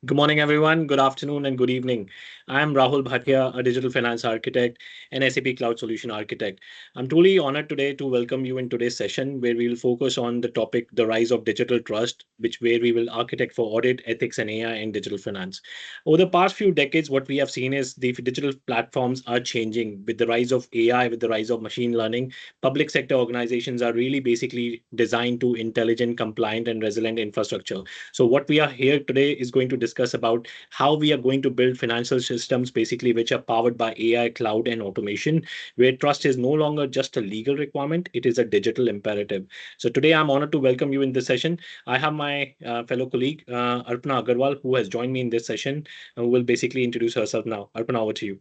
Good morning, everyone. Good afternoon and good evening. I'm Rahul Bhatia, a digital finance architect and SAP Cloud Solution Architect. I'm truly honored today to welcome you in today's session where we will focus on the topic, the rise of digital trust, where we will architect for audit, ethics, and AI in digital finance. Over the past few decades, what we have seen is the digital platforms are changing with the rise of AI, with the rise of machine learning. Public sector organizations are really basically designed to intelligent, compliant, and resilient infrastructure. So what we are here today is going to discuss about how we are going to build financial systems basically which are powered by AI, cloud, and automation, where trust is no longer just a legal requirement, it is a digital imperative. So today I'm honored to welcome you in this session. I have my fellow colleague Arpana Agarwal who has joined me in this session and who will basically introduce herself now. Arpana, over to you.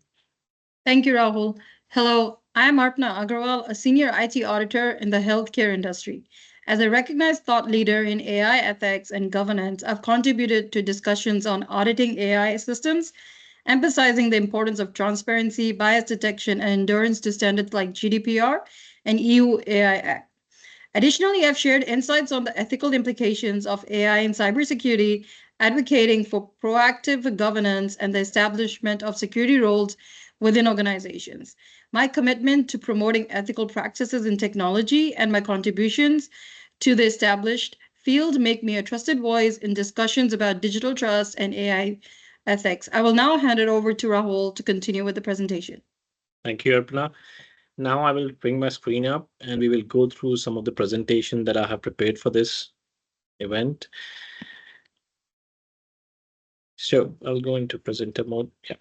Thank you, Rahul. Hello, I'm Arpana Agarwal, a senior IT auditor in the healthcare industry. As a recognized thought leader in AI ethics and governance, I've contributed to discussions on auditing AI systems, emphasizing the importance of transparency, bias detection, and adherence to standards like GDPR and EU AI Act. Additionally, I've shared insights on the ethical implications of AI in cybersecurity, advocating for proactive governance and the establishment of security roles within organizations. My commitment to promoting ethical practices in technology and my contributions to the established field make me a trusted voice in discussions about digital trust and AI ethics. I will now hand it over to Rahul to continue with the presentation. Thank you, Arpana. Now I will bring my screen up and we will go through some of the presentation that I have prepared for this event. So I'll go into presenter mode. Yeah.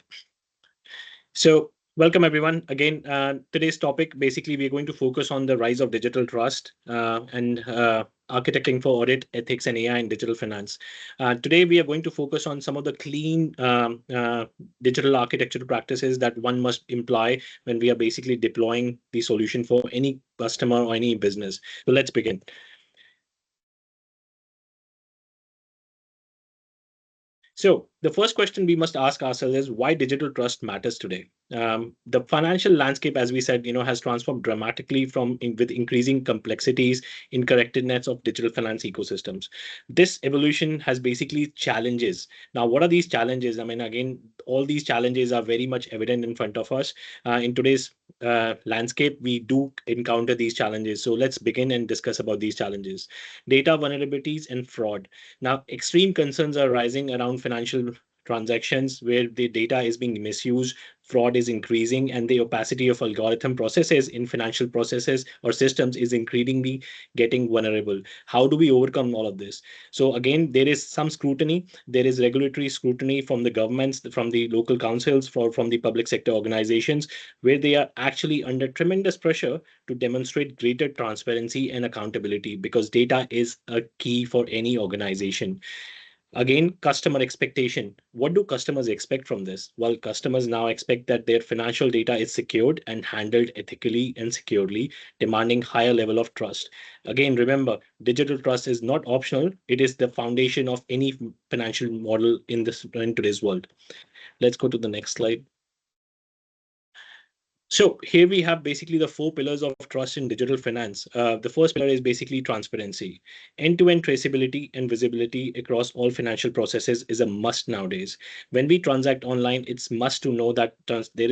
So welcome everyone. Again, today's topic, basically, we're going to focus on the rise of digital trust and architecting for audit, ethics, and AI in digital finance. Today, we are going to focus on some of the clean digital architecture practices that one must imply when we are basically deploying the solution for any customer or any business. So let's begin. So the first question we must ask ourselves is why digital trust matters today. The financial landscape, as we said, has transformed dramatically with increasing complexities, interconnectedness of digital finance ecosystems. This evolution has basically challenges. Now, what are these challenges? I mean, again, all these challenges are very much evident in front of us. In today's landscape, we do encounter these challenges. So let's begin and discuss about these challenges. Data vulnerabilities and fraud. Now, extreme concerns are rising around financial transactions where the data is being misused, fraud is increasing, and the opacity of algorithm processes in financial processes or systems is increasingly getting vulnerable. How do we overcome all of this? So again, there is some scrutiny. There is regulatory scrutiny from the governments, from the local councils, from the public sector organizations, where they are actually under tremendous pressure to demonstrate greater transparency and accountability because data is a key for any organization. Again, customer expectation. What do customers expect from this? Well, customers now expect that their financial data is secured and handled ethically and securely, demanding higher level of trust. Again, remember, digital trust is not optional. It is the foundation of any financial model in today's world. Let's go to the next slide. So here we have basically the four pillars of trust in digital finance. The first pillar is basically transparency. End-to-end traceability and visibility across all financial processes is a must nowadays. When we transact online, it's must to know that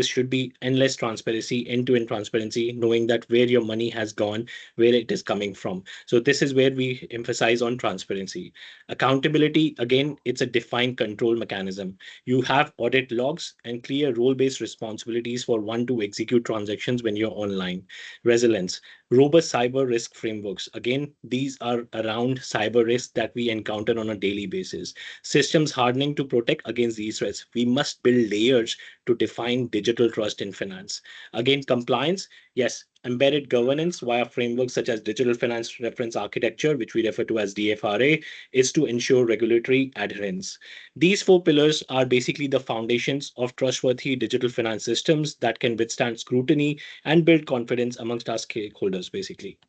should be endless transparency, end-to-end transparency, knowing that where your money has gone, where it is coming from. So this is where we emphasize on transparency. Accountability, again, it's a defined control mechanism. You have audit logs and clear role-based responsibilities for one to execute transactions when you're online. Resilience, robust cyber risk frameworks. Again, these are around cyber risks that we encounter on a daily basis. Systems hardening to protect against these threats. We must build layers to define digital trust in finance. Again, compliance. Yes, embedded governance via frameworks such as digital finance reference architecture, which we refer to as DFRA, is to ensure regulatory adherence. These four pillars are basically the foundations of trustworthy digital finance systems that can withstand scrutiny and build confidence amongst our stakeholders, basically.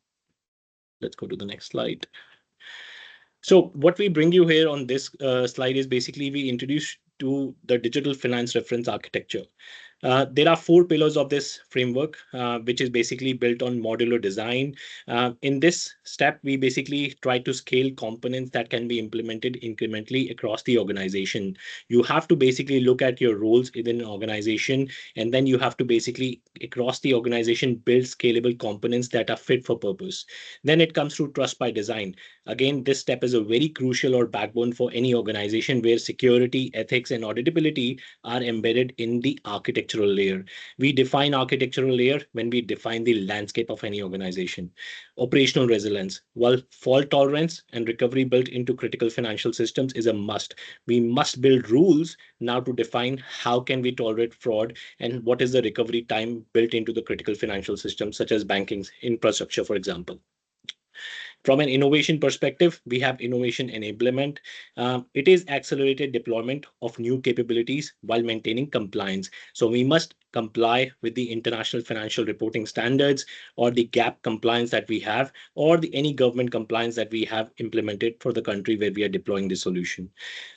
Let's go to the next slide. So what we bring you here on this slide is basically we introduce to the digital finance reference architecture. There are four pillars of this framework, which is basically built on modular design. In this step, we basically try to scale components that can be implemented incrementally across the organization. You have to basically look at your roles within an organization, and then you have to basically, across the organization, build scalable components that are fit for purpose. Then it comes to trust by design. Again, this step is a very crucial or backbone for any organization where security, ethics, and auditability are embedded in the architectural layer. We define architectural layer when we define the landscape of any organization. Operational resilience. While fault tolerance and recovery built into critical financial systems is a must, we must build rules now to define how can we tolerate fraud and what is the recovery time built into the critical financial systems, such as banking infrastructure, for example. From an innovation perspective, we have innovation enablement. It is accelerated deployment of new capabilities while maintaining compliance. So we must comply with the international financial reporting standards or the gap compliance that we have, or any government compliance that we have implemented for the country where we are deploying the solution.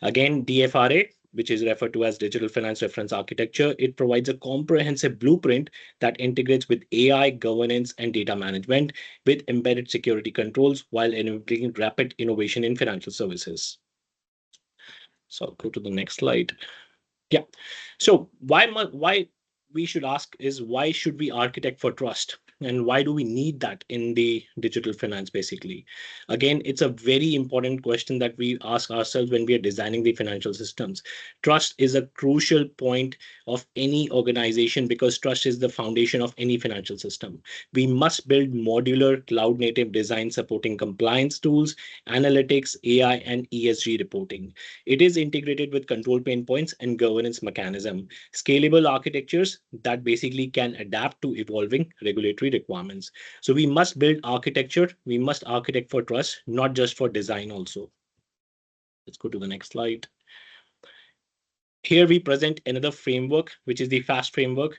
Again, DFRA, which is referred to as Digital Finance Reference Architecture, it provides a comprehensive blueprint that integrates with AI governance and data management with embedded security controls while enabling rapid innovation in financial services. So I'll go to the next slide. Yeah. So why we should ask is, why should we architect for trust? And why do we need that in the digital finance, basically? Again, it's a very important question that we ask ourselves when we are designing the financial systems. Trust is a crucial point of any organization because trust is the foundation of any financial system. We must build modular cloud native design supporting compliance tools, analytics, AI, and ESG reporting. It is integrated with control pain points and governance mechanism, scalable architectures that basically can adapt to evolving regulatory requirements. So we must build architecture. We must architect for trust, not just for design also. Let's go to the next slide. Here we present another framework, which is the FAST framework,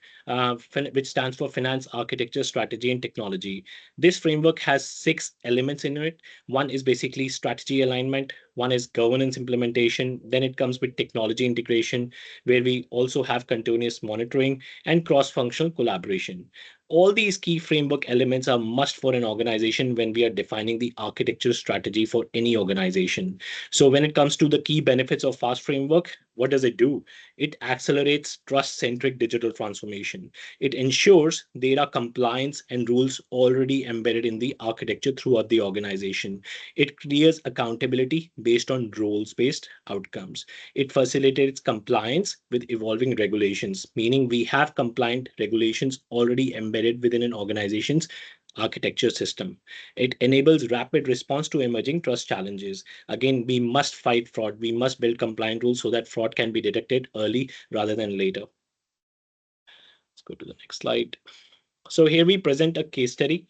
which stands for Finance Architecture, Strategy, and Technology. This framework has 6 elements in it. One is basically strategy alignment. One is governance implementation. Then it comes with technology integration, where we also have continuous monitoring and cross-functional collaboration. All these key framework elements are must for an organization when we are defining the architecture strategy for any organization. So when it comes to the key benefits of FAST framework, what does it do? It accelerates trust-centric digital transformation. It ensures data compliance and rules already embedded in the architecture throughout the organization. It creates accountability based on roles-based outcomes. It facilitates compliance with evolving regulations, meaning we have compliant regulations already embedded within an organization's architecture system. It enables rapid response to emerging trust challenges. Again, we must fight fraud. We must build compliant rules so that fraud can be detected early rather than later. Let's go to the next slide. So here we present a case study.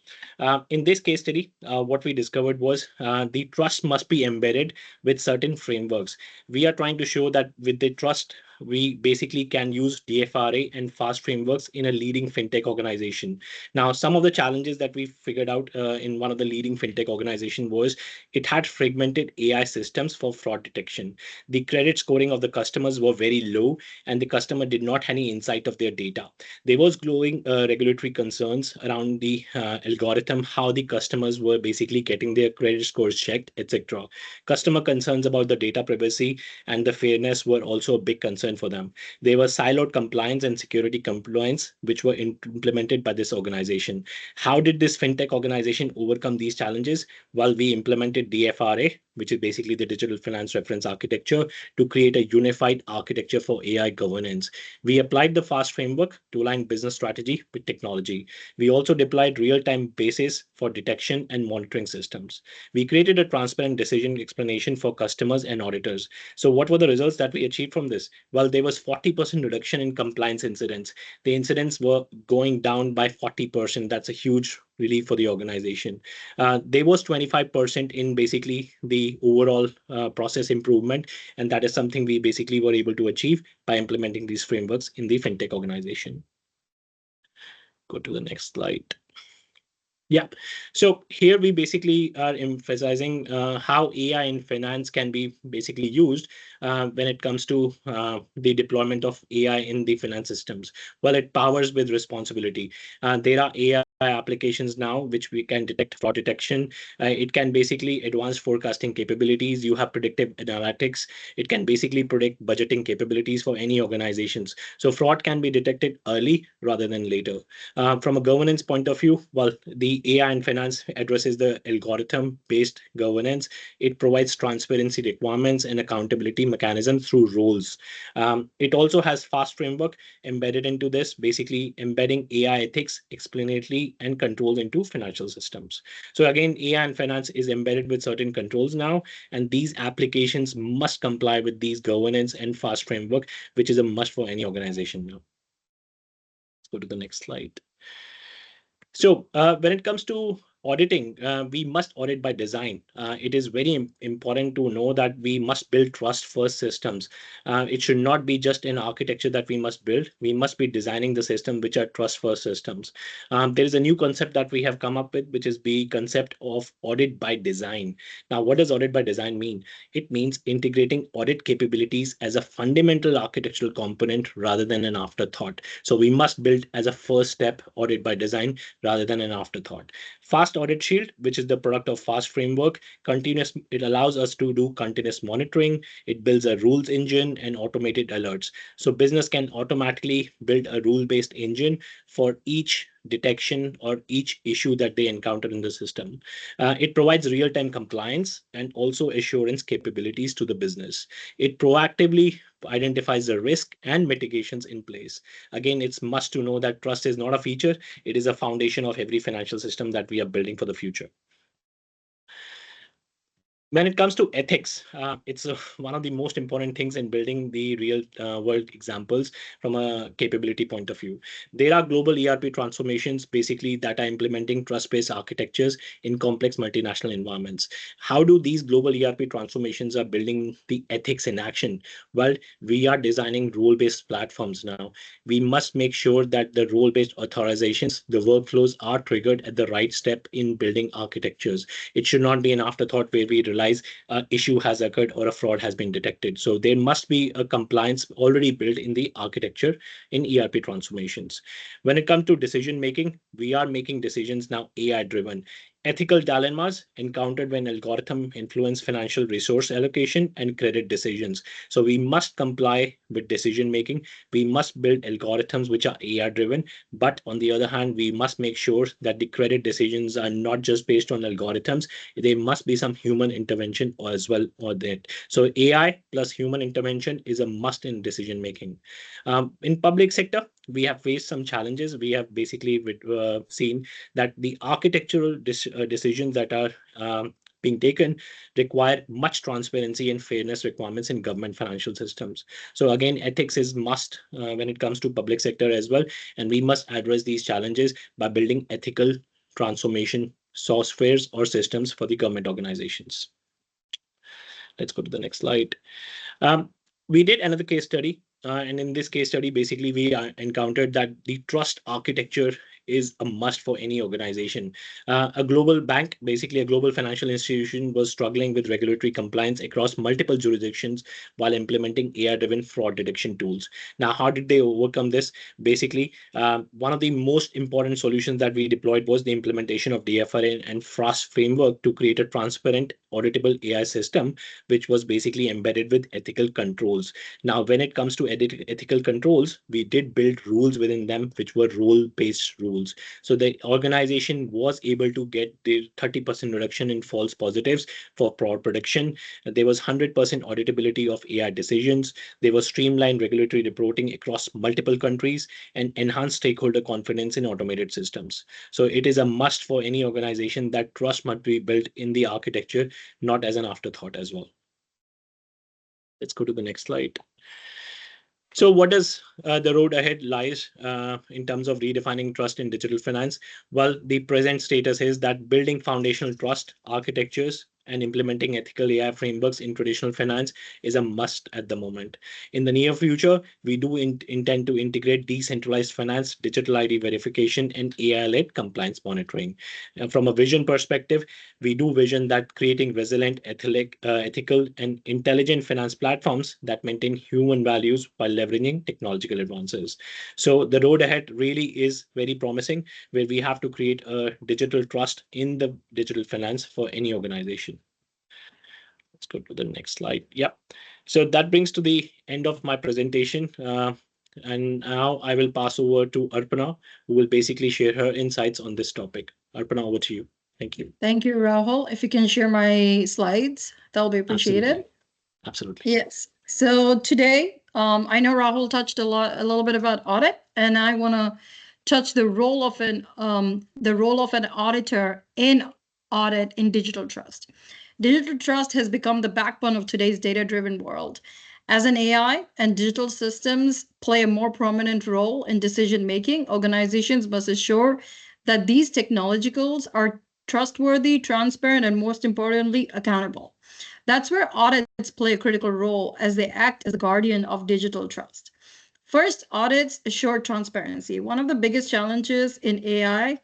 In this case study, what we discovered was the trust must be embedded with certain frameworks. We are trying to show that with the trust, we basically can use DFRA and FAST frameworks in a leading fintech organization. Now, some of the challenges that we figured out in one of the leading fintech organization was it had fragmented AI systems for fraud detection. The credit scoring of the customers were very low, and the customer did not have any insight of their data. There was growing regulatory concerns around the algorithm, how the customers were basically getting their credit scores checked, etc. Customer concerns about the data privacy and the fairness were also a big concern for them. There were siloed compliance and security compliance, which were implemented by this organization. How did this fintech organization overcome these challenges? Well, we implemented DFRA, which is basically the Digital Finance Reference Architecture, to create a unified architecture for AI governance. We applied the FAST framework to align business strategy with technology. We also deployed real-time basis for detection and monitoring systems. We created a transparent decision explanation for customers and auditors. So what were the results that we achieved from this? Well, there was 40% reduction in compliance incidents. The incidents were going down by 40%. That's a huge relief for the organization. There was 25% in basically the overall process improvement, and that is something we basically were able to achieve by implementing these frameworks in the fintech organization. Go to the next slide. Yeah. So here we basically are emphasizing how AI in finance can be basically used when it comes to the deployment of AI in the finance systems. Well, it powers with responsibility. There are AI applications now which we can detect fraud detection. It can basically advanced forecasting capabilities. You have predictive analytics. It can basically predict budgeting capabilities for any organizations. So fraud can be detected early rather than later. From a governance point of view, well, the AI in finance addresses the algorithm based governance. It provides transparency requirements and accountability mechanisms through roles. It also has fast framework embedded into this, basically embedding AI ethics, explanatory, and controls into financial systems. So again, AI in finance is embedded with certain controls now, and these applications must comply with these governance and fast framework, which is a must for any organization now. Let's go to the next slide. So when it comes to auditing, we must audit by design. It is very important to know that we must build trust first systems. It should not be just an architecture that we must build. We must be designing the system which are trust first systems. There is a new concept that we have come up with, which is the concept of audit by design. Now, what does audit by design mean? It means integrating audit capabilities as a fundamental architectural component rather than an afterthought. So we must build as a first step audit by design rather than an afterthought. Fast Audit Shield, which is the product of Fast Framework, it allows us to do continuous monitoring. It builds a rules engine and automated alerts. So business can automatically build a rule-based engine for each detection or each issue that they encounter in the system. It provides real-time compliance and also assurance capabilities to the business. It proactively identifies the risk and mitigations in place. Again, it's must to know that trust is not a feature, it is a foundation of every financial system that we are building for the future. When it comes to ethics, it's one of the most important things in building the real world examples from a capability point of view. There are global ERP transformations basically that are implementing trust-based architectures in complex multinational environments. How do these global ERP transformations are building the ethics in action? Well, we are designing role-based platforms now. We must make sure that the role-based authorizations, the workflows are triggered at the right step in building architectures. It should not be an afterthought where we realize an issue has occurred or a fraud has been detected. So there must be a compliance already built in the architecture in ERP transformations. When it comes to decision making, we are making decisions now AI driven. Ethical dilemmas encountered when algorithm influence financial resource allocation and credit decisions. So we must comply with decision making. We must build algorithms which are AI driven, but on the other hand, we must make sure that the credit decisions are not just based on algorithms. There must be some human intervention as well or that. So AI plus human intervention is a must in decision making. In public sector, we have faced some challenges. We have basically seen that the architectural decisions that are being taken require much transparency and fairness requirements in government financial systems. So again, ethics is must when it comes to public sector as well, and we must address these challenges by building ethical transformation softwares or systems for the government organizations. Let's go to the next slide. Um, we did another case study, and in this case study, basically we encountered that the trust architecture is a must for any organization. A global bank, basically a global financial institution, was struggling with regulatory compliance across multiple jurisdictions while implementing AI-driven fraud detection tools. Now, how did they overcome this? Basically, one of the most important solutions that we deployed was the implementation of DFR and FRAS framework to create a transparent, auditable AI system which was basically embedded with ethical controls. Now, when it comes to ethical controls, we did build rules within them, which were role-based rules. So the organization was able to get the 30% reduction in false positives for fraud prediction. There was 100% auditability of AI decisions. There was streamlined regulatory reporting across multiple countries and enhanced stakeholder confidence in automated systems. So it is a must for any organization that trust must be built in the architecture, not as an afterthought as well. Let's go to the next slide. So what does the road ahead lies in terms of redefining trust in digital finance? Well, the present status is that building foundational trust architectures and implementing ethical AI frameworks in traditional finance is a must at the moment. In the near future, we do intend to integrate decentralized finance, digital ID verification, and AI-led compliance monitoring. From a vision perspective, we do vision that creating resilient, ethical, and intelligent finance platforms that maintain human values while leveraging technological advances. So the road ahead really is very promising, where we have to create a digital trust in the digital finance for any organization. Let's go to the next slide. Yeah. So that brings to the end of my presentation. And now I will pass over to Arpana, who will basically share her insights on this topic. Arpana, over to you. Thank you. Thank you, Rahul. If you can share my slides, that'll be appreciated. Absolutely. Absolutely. Yes. So today, I know Rahul touched a little bit about audit, and I want to touch the role of an auditor in audit in digital trust. Digital trust has become the backbone of today's data-driven world. As an AI and digital systems play a more prominent role in decision making, organizations must ensure that these technologicals are trustworthy, transparent, and most importantly, accountable. That's where audits play a critical role as they act as the guardian of digital trust. First, audits assure transparency. One of the biggest challenges in AI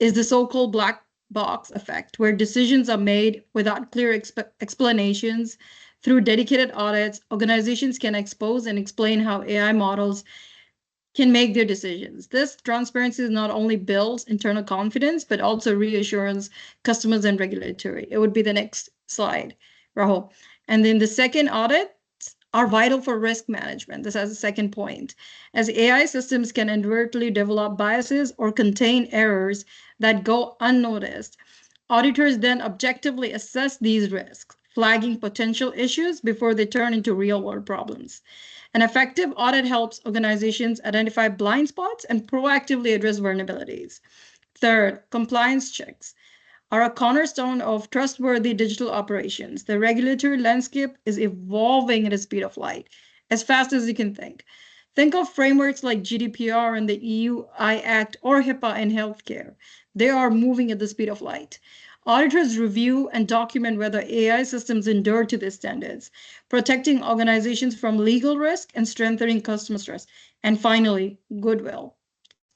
is the so-called black box effect, where decisions are made without clear explanations. Through dedicated audits, organizations can expose and explain how AI models can make their decisions. This transparency not only builds internal confidence, but also reassures customers and regulatory. It would be the next slide, Rahul. And then the second, audits are vital for risk management. This has a second point. As AI systems can inadvertently develop biases or contain errors that go unnoticed, auditors then objectively assess these risks, flagging potential issues before they turn into real-world problems. An effective audit helps organizations identify blind spots and proactively address vulnerabilities. Third, compliance checks are a cornerstone of trustworthy digital operations. The regulatory landscape is evolving at the speed of light, as fast as you can think. Think of frameworks like GDPR and the EU Act or HIPAA in healthcare. They are moving at the speed of light. Auditors review and document whether AI systems endure to these standards, protecting organizations from legal risk and strengthening customer trust. And finally, goodwill.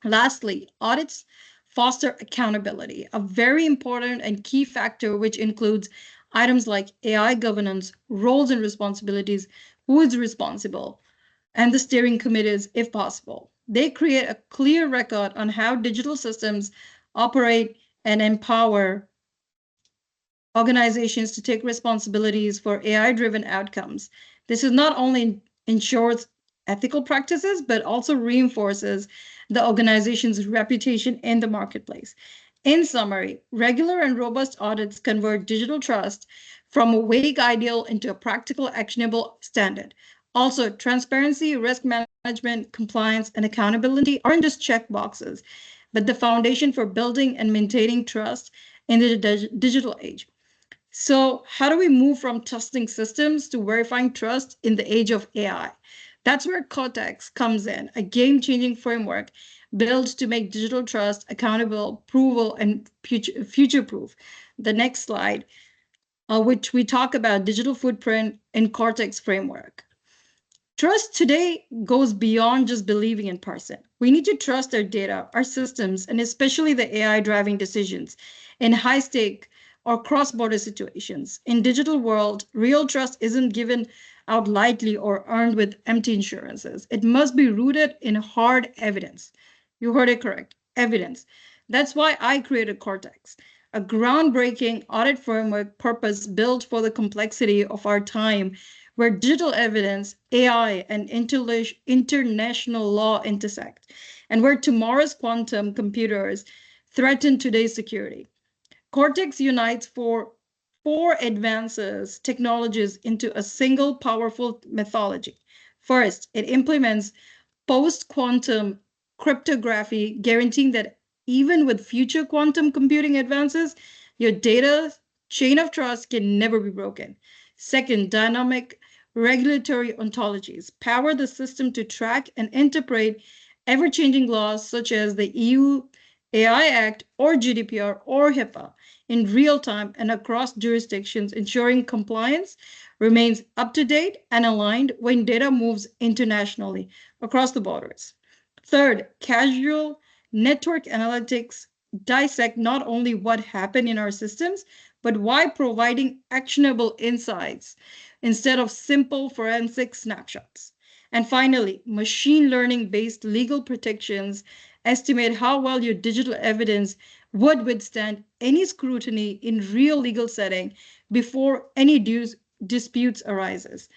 Lastly, audits foster accountability, a very important and key factor which includes items like AI governance, roles and responsibilities, who is responsible, and the steering committees if possible. They create a clear record on how digital systems operate and empower organizations to take responsibilities for AI-driven outcomes. This is not only ensures ethical practices, but also reinforces the organization's reputation in the marketplace. In summary, regular and robust audits convert digital trust from a vague ideal into a practical, actionable standard. Also, transparency, risk management, compliance, and accountability aren't just check boxes, but the foundation for building and maintaining trust in the digital age. So, how do we move from trusting systems to verifying trust in the age of AI? That's where Cortex comes in, a game changing framework built to make digital trust accountable, provable, and future proof. The next slide, which we talk about digital footprint in Cortex framework. Trust today goes beyond just believing in person. We need to trust our data, our systems, and especially the AI driving decisions in high stake or cross-border situations. In digital world, real trust isn't given out lightly or earned with empty assurances. It must be rooted in hard evidence. You heard it correct, evidence. That's why I created Cortex, a groundbreaking audit framework purpose built for the complexity of our time, where digital evidence, AI, and international law intersect, and where tomorrow's quantum computers threaten today's security. Cortex unites four advances technologies into a single powerful methodology. First, it implements post-quantum cryptography, guaranteeing that even with future quantum computing advances, your data chain of trust can never be broken. Second, dynamic regulatory ontologies power the system to track and interpret ever-changing laws such as the EU AI Act or GDPR or HIPAA in real time and across jurisdictions, ensuring compliance remains up to date and aligned when data moves internationally across the borders. Third, casual network analytics dissect not only what happened in our systems, but why providing actionable insights instead of simple forensic snapshots. And finally, machine learning based legal protections estimate how well your digital evidence would withstand any scrutiny in real legal setting before any disputes arises.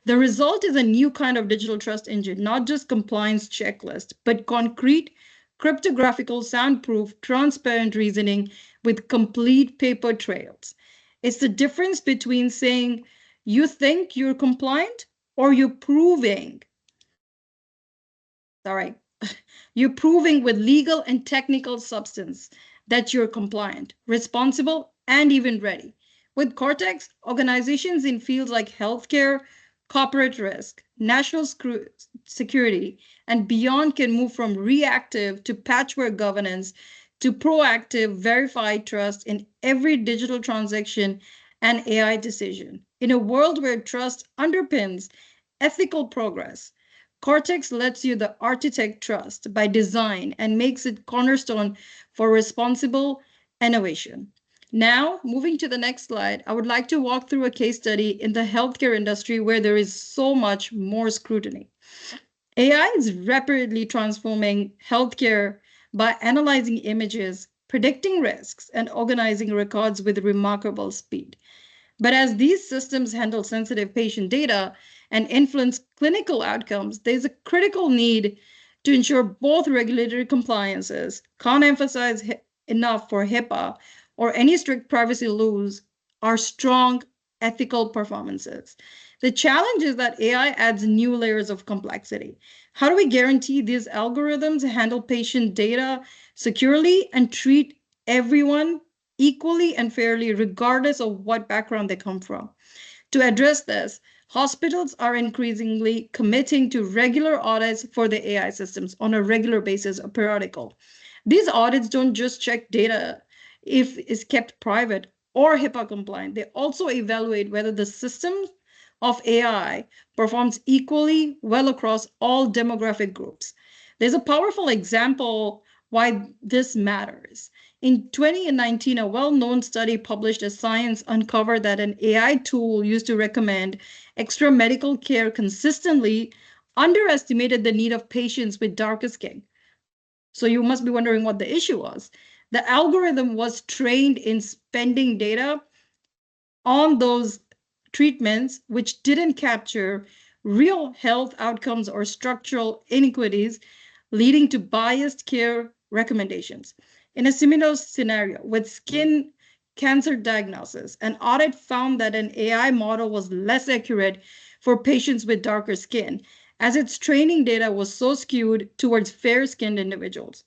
The result is a new kind of digital trust engine, not just compliance checklist, but concrete, cryptographical, soundproof, transparent reasoning with complete paper trails. It's the difference between saying you think you're compliant or you're proving, sorry, you're proving with legal and technical substance that you're compliant, responsible, and even ready. With Cortex, organizations in fields like healthcare, corporate risk, national security, and beyond can move from reactive to patchwork governance to proactive, verified trust in every digital transaction and AI decision. In a world where trust underpins ethical progress, Cortex lets you the architect trust by design and makes it cornerstone for responsible innovation. Now, moving to the next slide, I would like to walk through a case study in the healthcare industry where there is so much more scrutiny. AI is rapidly transforming healthcare by analyzing images, predicting risks, and organizing records with remarkable speed. But as these systems handle sensitive patient data and influence clinical outcomes, there's a critical need to ensure both regulatory compliances, can't emphasize enough for HIPAA or any strict privacy rules, are strong ethical performances. The challenge is that AI adds new layers of complexity. How do we guarantee these algorithms handle patient data securely and treat everyone equally and fairly, regardless of what background they come from? To address this, hospitals are increasingly committing to regular audits for the AI systems on a regular basis, or periodical. These audits don't just check data if it's kept private or HIPAA compliant. They also evaluate whether the system of AI performs equally well across all demographic groups. There's a powerful example why this matters. In 2019, a well-known study published in Science uncovered that an AI tool used to recommend extra medical care consistently underestimated the need of patients with darker skin. So you must be wondering what the issue was. The algorithm was trained in spending data on those treatments which didn't capture real health outcomes or structural inequities, leading to biased care recommendations. In a similar scenario with skin cancer diagnosis, an audit found that an AI model was less accurate for patients with darker skin, as its training data was so skewed towards fair skinned individuals.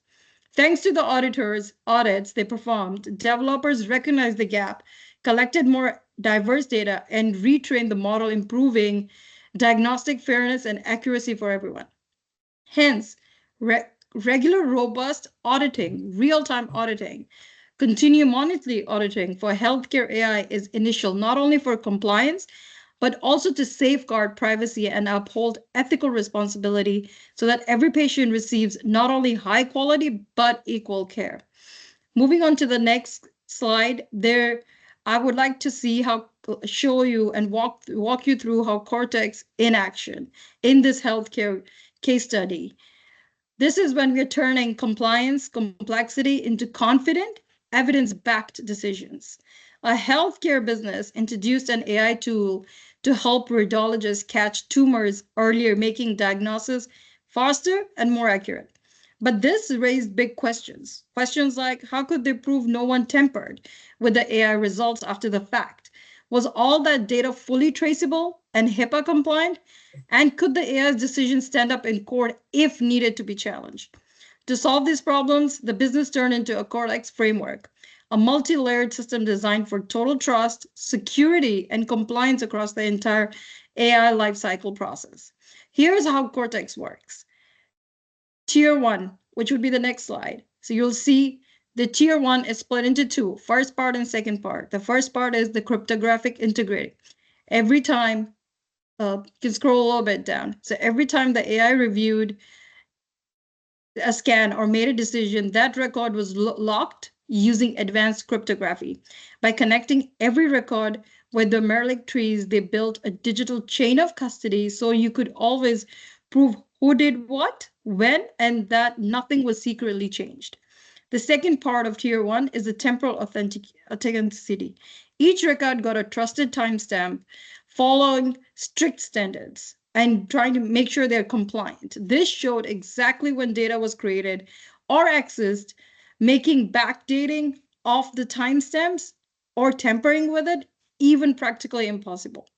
Thanks to the audits they performed, developers recognized the gap, collected more diverse data, and retrained the model, improving diagnostic fairness and accuracy for everyone. Hence, regular, robust auditing, real-time auditing, continue monthly auditing for healthcare AI is initial, not only for compliance, but also to safeguard privacy and uphold ethical responsibility so that every patient receives not only high quality, but equal care. Moving on to the next slide, there I would like to see how show you and walk you through how Cortex in action in this healthcare case study. This is when we're turning compliance complexity into confident, evidence-backed decisions. A healthcare business introduced an AI tool to help radiologists catch tumors earlier, making diagnosis faster and more accurate. But this raised big questions. Questions like, how could they prove no one tampered with the AI results after the fact? Was all that data fully traceable and HIPAA compliant? And could the AI's decision stand up in court if needed to be challenged? To solve these problems, the business turned into a Cortex framework, a multi-layered system designed for total trust, security, and compliance across the entire AI lifecycle process. Here's how Cortex works. Tier 1, which would be the next slide, So you'll see the tier one is split into two, first part and second part. The first part is the cryptographic integrity. Every time, you can scroll a little bit down. So every time the AI reviewed a scan or made a decision, that record was locked using advanced cryptography. By connecting every record with the Merlick trees, they built a digital chain of custody so you could always prove who did what, when, and that nothing was secretly changed. The second part of tier one is the temporal authenticity. Each record got a trusted timestamp following strict standards and trying to make sure they're compliant. This showed exactly when data was created or accessed, making backdating of the timestamps or tampering with it even practically impossible.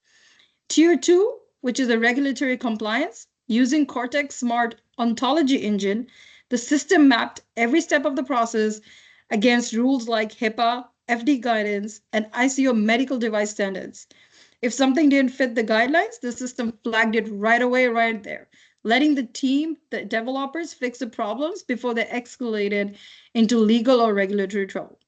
Tier two, which is a regulatory compliance, using Cortex Smart Ontology Engine, the system mapped every step of the process against rules like HIPAA, FD guidance, and ICO medical device standards. If something didn't fit the guidelines, the system flagged it right away, right there, letting the team, the developers, fix the problems before they escalated into legal or regulatory trouble.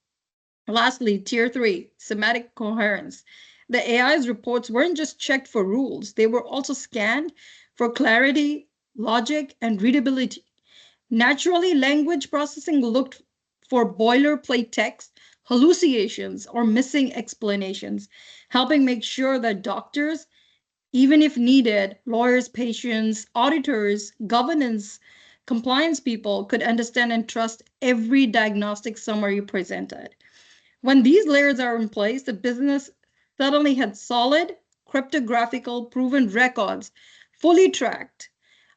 Lastly, tier three, semantic coherence. The AI's reports weren't just checked for rules, they were also scanned for clarity, logic, and readability. Naturally, language processing looked for boilerplate text, hallucinations, or missing explanations, helping make sure that doctors, even if needed, lawyers, patients, auditors, governance, compliance people could understand and trust every diagnostic summary presented. When these layers are in place, the business suddenly had solid, cryptographical, proven records, fully tracked,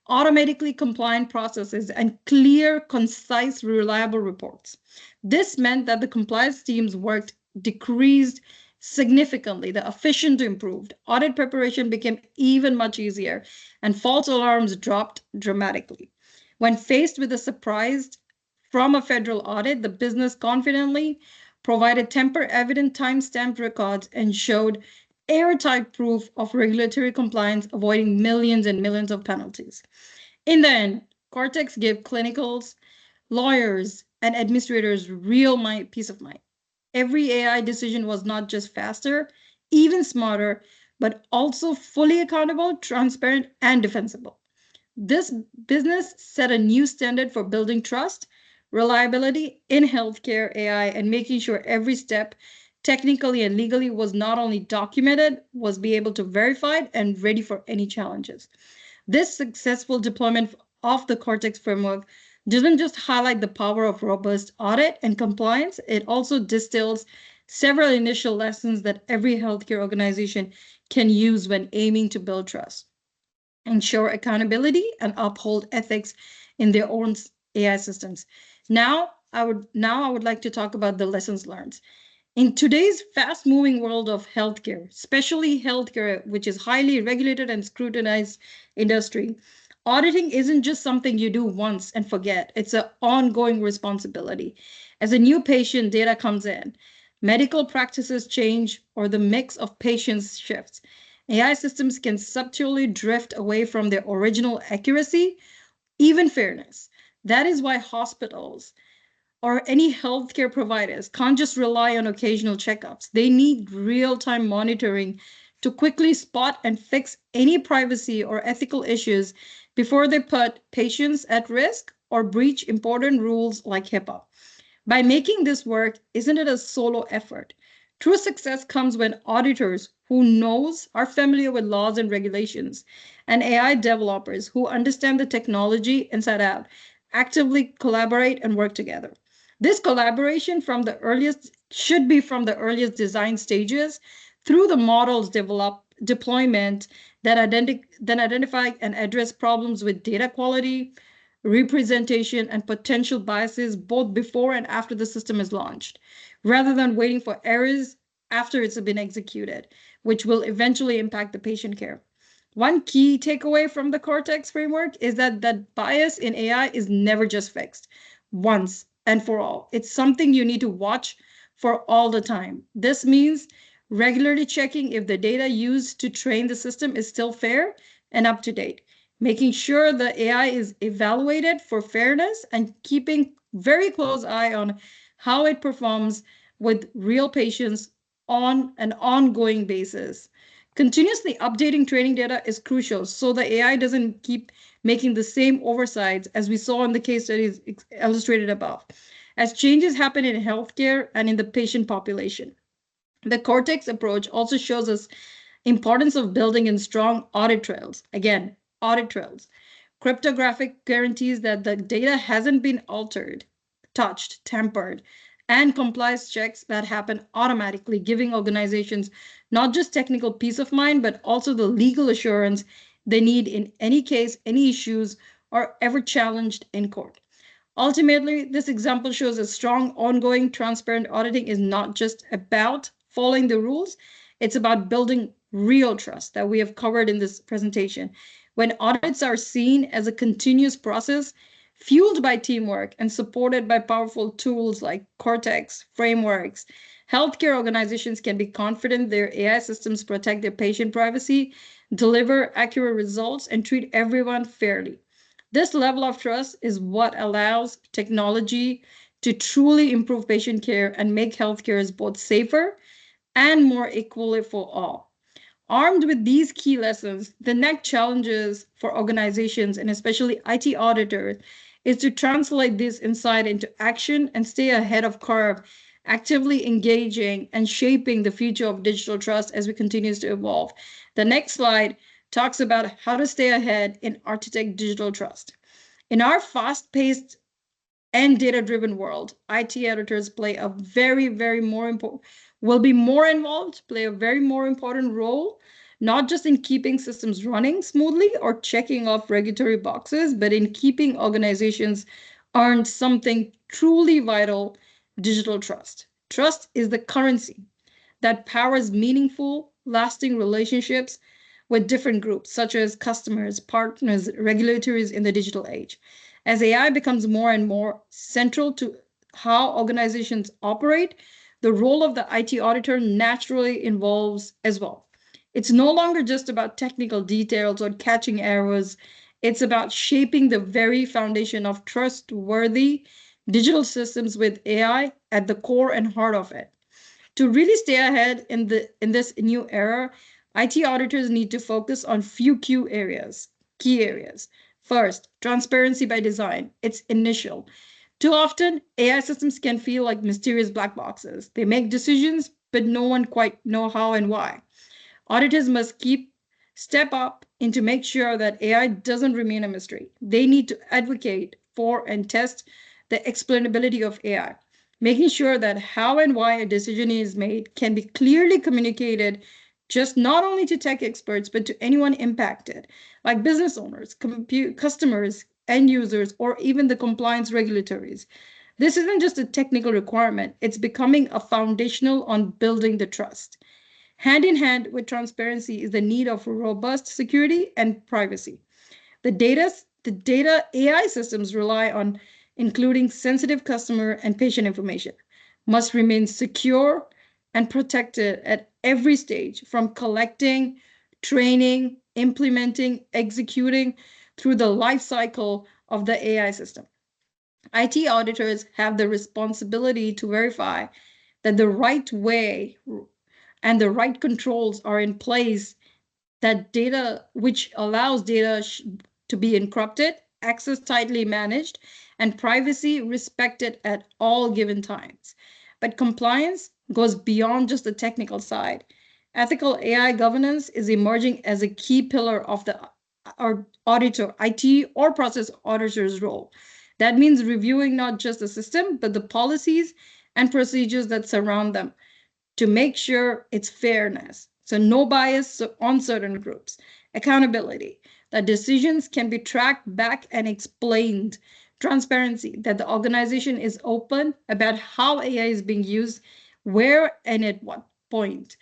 automatically compliant processes, and clear, concise, reliable reports. This meant that the compliance teams worked decreased significantly, the efficiency improved, audit preparation became even much easier, and false alarms dropped dramatically. When faced with a surprise from a federal audit, the business confidently provided temper evident time-stamped records and showed airtight proof of regulatory compliance, avoiding millions and millions of penalties. In the end, Cortex gave clinicals, lawyers, and administrators real peace of mind. Every AI decision was not just faster, even smarter, but also fully accountable, transparent, and defensible. This business set a new standard for building trust, reliability in healthcare AI, and making sure every step, technically and legally, was not only documented, was be able to verified and ready for any challenges. This successful deployment of the Cortex framework doesn't just highlight the power of robust audit and compliance, it also distills several initial lessons that every healthcare organization can use when aiming to build trust, ensure accountability, and uphold ethics in their own AI systems. Now I would like to talk about the lessons learned. In today's fast moving world of healthcare, especially healthcare, which is highly regulated and scrutinized industry, auditing isn't just something you do once and forget. It's an ongoing responsibility. As a new patient data comes in, medical practices change, or the mix of patients shifts. AI systems can subtly drift away from their original accuracy, even fairness. That is why hospitals or any healthcare providers can't just rely on occasional checkups. They need real time monitoring to quickly spot and fix any privacy or ethical issues before they put patients at risk or breach important rules like HIPAA. By making this work, isn't it a solo effort? True success comes when auditors who knows are familiar with laws and regulations and AI developers who understand the technology inside out actively collaborate and work together. This collaboration from the earliest should be from the earliest design stages through the models develop deployment that identify and address problems with data quality, representation, and potential biases both before and after the system is launched, rather than waiting for errors after it's been executed, which will eventually impact the patient care. One key takeaway from the Cortex framework is that bias in AI is never just fixed once and for all. It's something you need to watch for all the time. This means regularly checking if the data used to train the system is still fair and up to date, making sure the AI is evaluated for fairness, and keeping very close eye on how it performs with real patients on an ongoing basis. Continuously updating training data is crucial so the AI doesn't keep making the same oversights as we saw in the case studies illustrated above, as changes happen in healthcare and in the patient population. The Cortex approach also shows us importance of building in strong audit trails. Again, audit trails. Cryptographic guarantees that the data hasn't been altered, touched, tampered, and compliance checks that happen automatically, giving organizations not just technical peace of mind, but also the legal assurance they need in any case, any issues are ever challenged in court. Ultimately, this example shows a strong, ongoing, transparent auditing is not just about following the rules, it's about building real trust that we have covered in this presentation. When audits are seen as a continuous process, fueled by teamwork and supported by powerful tools like Cortex, frameworks, healthcare organizations can be confident their AI systems protect their patient privacy, deliver accurate results, and treat everyone fairly. This level of trust is what allows technology to truly improve patient care and make healthcare both safer and more equally for all. Armed with these key lessons, the next challenges for organizations and especially IT auditors is to translate this insight into action and stay ahead of curve, actively engaging and shaping the future of digital trust as we continue to evolve. The next slide talks about how to stay ahead in architect digital trust. In our fast-paced and data-driven world, IT editors play a very, very more important, will be more involved, play a very more important role, not just in keeping systems running smoothly or checking off regulatory boxes, but in keeping organizations earn something truly vital, digital trust. Trust is the currency that powers meaningful, lasting relationships with different groups, such as customers, partners, regulators in the digital age. As AI becomes more and more central to how organizations operate, the role of the IT auditor naturally evolves as well. It's no longer just about technical details or catching errors. It's about shaping the very foundation of trustworthy digital systems with AI at the core and heart of it. To really stay ahead in this new era, IT auditors need to focus on few key areas. First, transparency by design. It's initial. Too often, AI systems can feel like mysterious black boxes. They make decisions, but no one quite know how and why. Auditors must keep step up and to make sure that AI doesn't remain a mystery. They need to advocate for and test the explainability of AI, making sure that how and why a decision is made can be clearly communicated just not only to tech experts, but to anyone impacted, like business owners, customers, end users, or even the compliance regulatories. This isn't just a technical requirement, it's becoming a foundational on building the trust. Hand in hand with transparency is the need of robust security and privacy. The data AI systems rely on, including sensitive customer and patient information, must remain secure and protected at every stage, from collecting, training, implementing, executing through the life cycle of the AI system. IT auditors have the responsibility to verify that the right way and the right controls are in place, that data which allows data to be encrypted, access tightly managed, and privacy respected at all given times. But compliance goes beyond just the technical side. Ethical AI governance is emerging as a key pillar of the auditor, IT or process auditor's role. That means reviewing not just the system, but the policies and procedures that surround them to make sure it's fairness. So no bias on certain groups. Accountability, that decisions can be tracked back and explained. Transparency, that the organization is open about how AI is being used, where and at what point.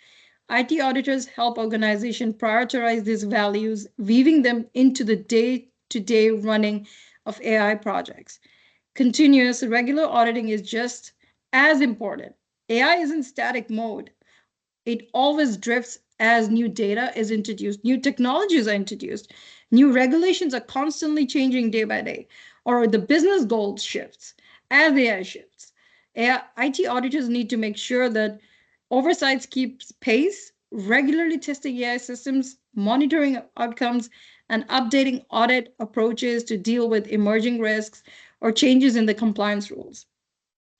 IT auditors help organizations prioritize these values, weaving them into the day-to-day running of AI projects. Continuous regular auditing is just as important. AI is in static mode. It always drifts as new data is introduced, new technologies are introduced, new regulations are constantly changing day by day, or the business goals shifts. as AI shifts. IT auditors need to make sure that oversights keeps pace, regularly testing AI systems, monitoring outcomes, and updating audit approaches to deal with emerging risks or changes in the compliance rules.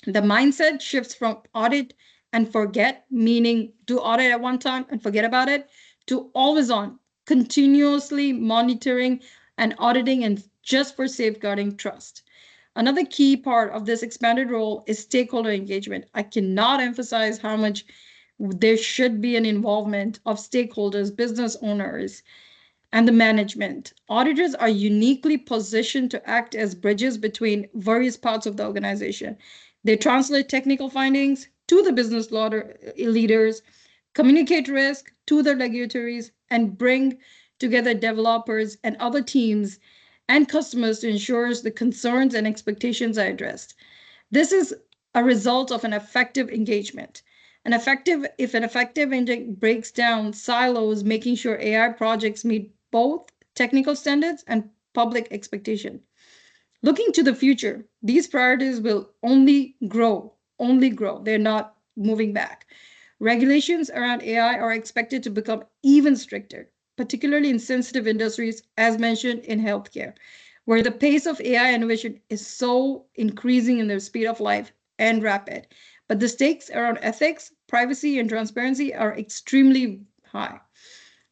The mindset shifts from audit and forget, meaning do audit at one time and forget about it, to always on, continuously monitoring and auditing and just for safeguarding trust. Another key part of this expanded role is stakeholder engagement. I cannot emphasize how much there should be an involvement of stakeholders, business owners, and the management. Auditors are uniquely positioned to act as bridges between various parts of the organization. They translate technical findings to the business leaders, communicate risk to the regulatories, and bring together developers and other teams and customers to ensure the concerns and expectations are addressed. This is a result of an effective engagement. If an effective engine breaks down silos, making sure AI projects meet both technical standards and public expectation. Looking to the future, these priorities will only grow, only grow. They're not moving back. Regulations around AI are expected to become even stricter, particularly in sensitive industries, as mentioned in healthcare, where the pace of AI innovation is so increasing in the speed of life and rapid. But the stakes around ethics, privacy, and transparency are extremely high.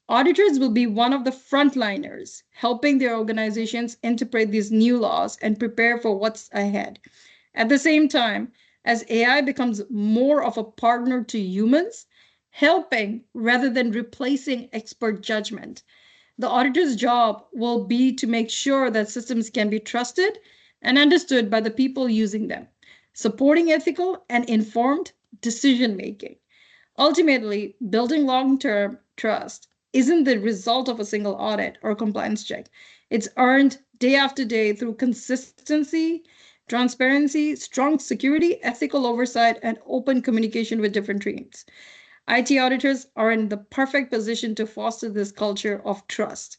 Auditors will be one of the frontliners, helping their organizations interpret these new laws and prepare for what's ahead. At the same time, as AI becomes more of a partner to humans, helping rather than replacing expert judgment, the auditor's job will be to make sure that systems can be trusted and understood by the people using them, supporting ethical and informed decision making. Ultimately, building long-term trust isn't the result of a single audit or compliance check. It's earned day after day through consistency, transparency, strong security, ethical oversight, and open communication with different teams. IT auditors are in the perfect position to foster this culture of trust,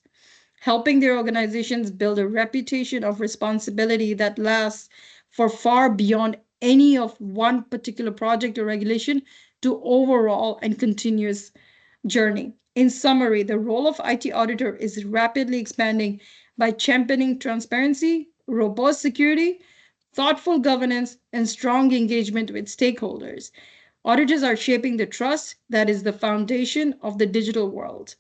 helping their organizations build a reputation of responsibility that lasts for far beyond any of one particular project or regulation to overall and continuous journey. In summary, the role of IT auditor is rapidly expanding by championing transparency, robust security, thoughtful governance, and strong engagement with stakeholders. Auditors are shaping the trust that is the foundation of the digital world.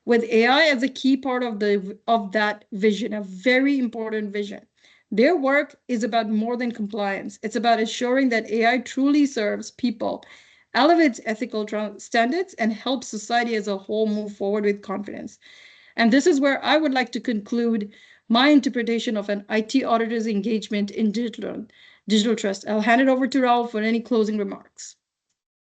With AI as a key part of that vision, a very important vision. Their work is about more than compliance. It's about ensuring that AI truly serves people, elevates ethical standards, and helps society as a whole move forward with confidence. And this is where I would like to conclude my interpretation of an IT auditor's engagement in digital trust. I'll hand it over to Raul for any closing remarks.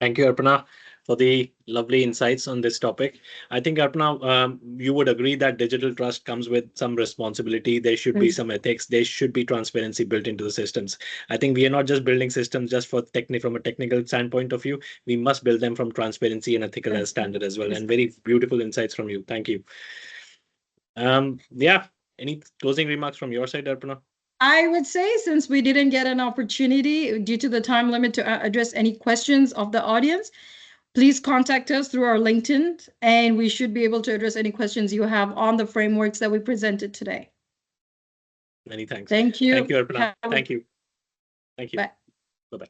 Thank you, Arpana, for the lovely insights on this topic. I think, Arpana, you would agree that digital trust comes with some responsibility. There should be some ethics. There should be transparency built into the systems. I think we are not just building systems just for from a technical standpoint of view. We must build them from transparency and ethical standard as well. And very beautiful insights from you. Thank you. Yeah. Any closing remarks from your side, Arpana? I would say, since we didn't get an opportunity due to the time limit to address any questions of the audience, please contact us through our LinkedIn, and we should be able to address any questions you have on the frameworks that we presented today. Many thanks. Thank you. Thank you, Arpana. Thank you. Thank you. Bye. Bye-bye.